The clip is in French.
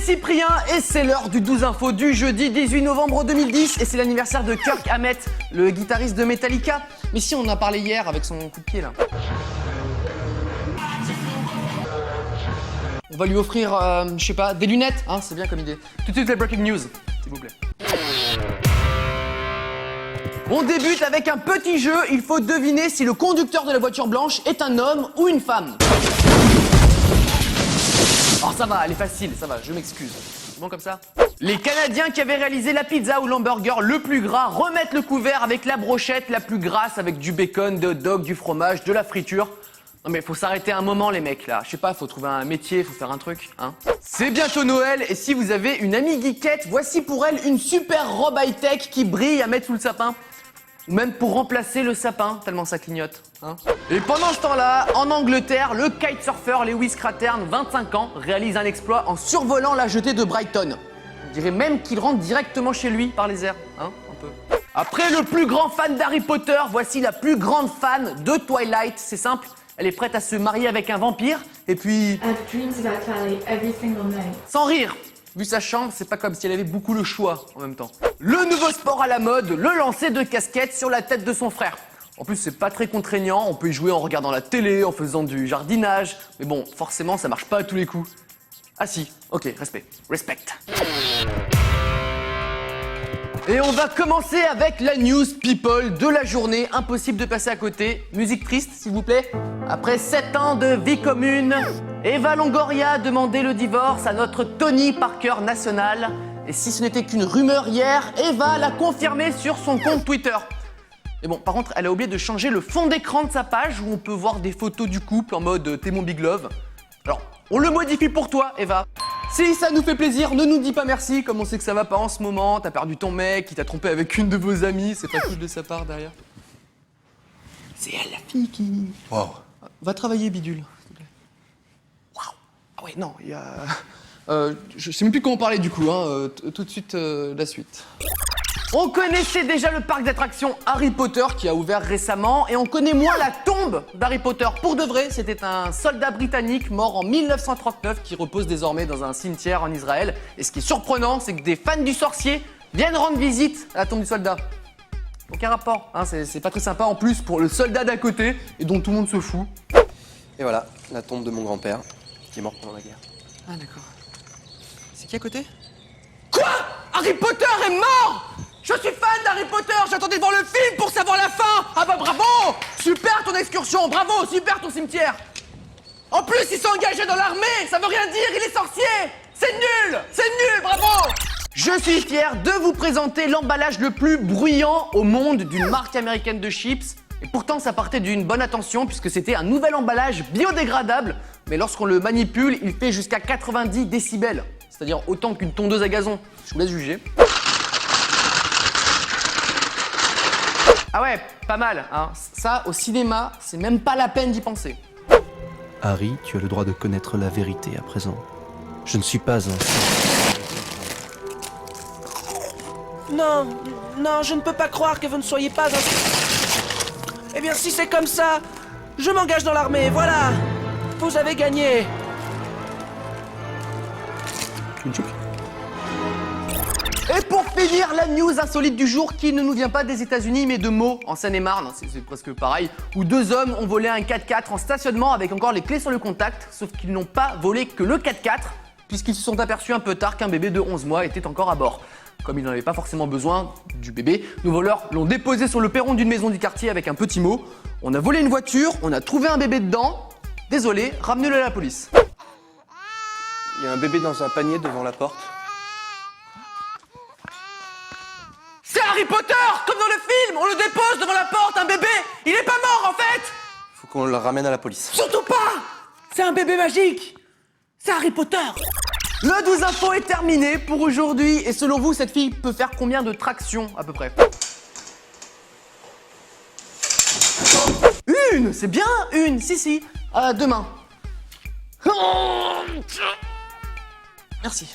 Cyprien et c'est l'heure du 12 info du jeudi 18 novembre 2010 et c'est l'anniversaire de Kirk Hammett, le guitariste de Metallica. Mais si, on en a parlé hier avec son coup de pied là. On va lui offrir, je sais pas, des lunettes, hein, c'est bien comme idée. Tout de suite les breaking news, s'il vous plaît. On débute avec un petit jeu, il faut deviner si le conducteur de la voiture blanche est un homme ou une femme. Oh ça va, elle est facile, ça va, je m'excuse. C'est bon comme ça? Les Canadiens qui avaient réalisé la pizza ou l'hamburger le plus gras remettent le couvert avec la brochette la plus grasse avec du bacon, des hot dogs, du fromage, de la friture. Non mais faut s'arrêter un moment les mecs là, je sais pas, faut trouver un métier, faut faire un truc, hein. C'est bientôt Noël et si vous avez une amie geekette, voici pour elle une super robe high-tech qui brille à mettre sous le sapin. Ou même pour remplacer le sapin, tellement ça clignote, hein. Et pendant ce temps-là, en Angleterre, le kitesurfer Lewis Crathern, 25 ans, réalise un exploit en survolant la jetée de Brighton. On dirait même qu'il rentre directement chez lui par les airs, hein, un peu. Après le plus grand fan d'Harry Potter, voici la plus grande fan de Twilight, c'est simple. Elle est prête à se marier avec un vampire, et puis... Sans rire. Vu sa chambre, c'est pas comme si elle avait beaucoup le choix en même temps. Le nouveau sport à la mode, le lancer de casquette sur la tête de son frère. En plus, c'est pas très contraignant, on peut y jouer en regardant la télé, en faisant du jardinage. Mais bon, forcément, ça marche pas à tous les coups. Ah si, ok, respect. Respect. Et on va commencer avec la news people de la journée. Impossible de passer à côté. Musique triste, s'il vous plaît. Après 7 ans de vie commune, Eva Longoria demandait le divorce à notre Tony Parker national. Et si ce n'était qu'une rumeur hier, Eva l'a confirmé sur son compte Twitter. Et bon, par contre, elle a oublié de changer le fond d'écran de sa page où on peut voir des photos du couple en mode t'es mon big love. Alors, on le modifie pour toi, Eva. Si ça nous fait plaisir, ne nous dis pas merci, comme on sait que ça va pas en ce moment, t'as perdu ton mec, il t'a trompé avec une de vos amies, c'est pas cool de sa part derrière. C'est elle la fille qui... Wow. Va travailler, bidule, s'il te plaît. Waouh. Ah ouais, non, il y a... je sais même plus comment parler du coup, hein, tout de suite, la suite. On connaissait déjà le parc d'attractions Harry Potter qui a ouvert récemment et on connaît moins la tombe d'Harry Potter. Pour de vrai, c'était un soldat britannique mort en 1939 qui repose désormais dans un cimetière en Israël. Et ce qui est surprenant, c'est que des fans du sorcier viennent rendre visite à la tombe du soldat. Aucun rapport, hein, c'est pas très sympa en plus pour le soldat d'à côté et dont tout le monde se fout. Et voilà, la tombe de mon grand-père, qui est mort pendant la guerre. Ah d'accord. C'est qui à côté? Quoi? Harry Potter est mort? Je suis fan d'Harry Potter, j'attendais de voir le film pour savoir la fin. Ah bah bravo. Super ton excursion, bravo, super ton cimetière. En plus, il s'est engagé dans l'armée, ça veut rien dire, il est sorcier. C'est nul, bravo. Je suis fier de vous présenter l'emballage le plus bruyant au monde d'une marque américaine de chips. Et pourtant, ça partait d'une bonne intention puisque c'était un nouvel emballage biodégradable. Mais lorsqu'on le manipule, il fait jusqu'à 90 décibels. C'est-à-dire autant qu'une tondeuse à gazon. Je vous laisse juger. Ah ouais, pas mal, hein. Ça, au cinéma, c'est même pas la peine d'y penser. Harry, tu as le droit de connaître la vérité à présent. Je ne suis pas un... Non, je ne peux pas croire que vous ne soyez pas un... Eh bien, si c'est comme ça, je m'engage dans l'armée, voilà. Vous avez gagné. Et pour finir, la news insolite du jour qui ne nous vient pas des États-Unis mais de Meaux, en Seine-et-Marne, c'est presque pareil, où 2 hommes ont volé un 4x4 en stationnement avec encore les clés sur le contact, sauf qu'ils n'ont pas volé que le 4x4, puisqu'ils se sont aperçus un peu tard qu'un bébé de 11 mois était encore à bord. Comme ils n'en avaient pas forcément besoin du bébé, nos voleurs l'ont déposé sur le perron d'une maison du quartier avec un petit mot. On a volé une voiture, on a trouvé un bébé dedans, désolé, ramenez-le à la police. Il y a un bébé dans un panier devant la porte. C'est Harry Potter, comme dans le film, on le dépose devant la porte, un bébé, il est pas mort en fait. Faut qu'on le ramène à la police. Surtout pas. C'est un bébé magique. C'est Harry Potter. Le 12 info est terminé pour aujourd'hui, et selon vous, cette fille peut faire combien de tractions à peu près? Une, c'est bien une, si, demain. Merci.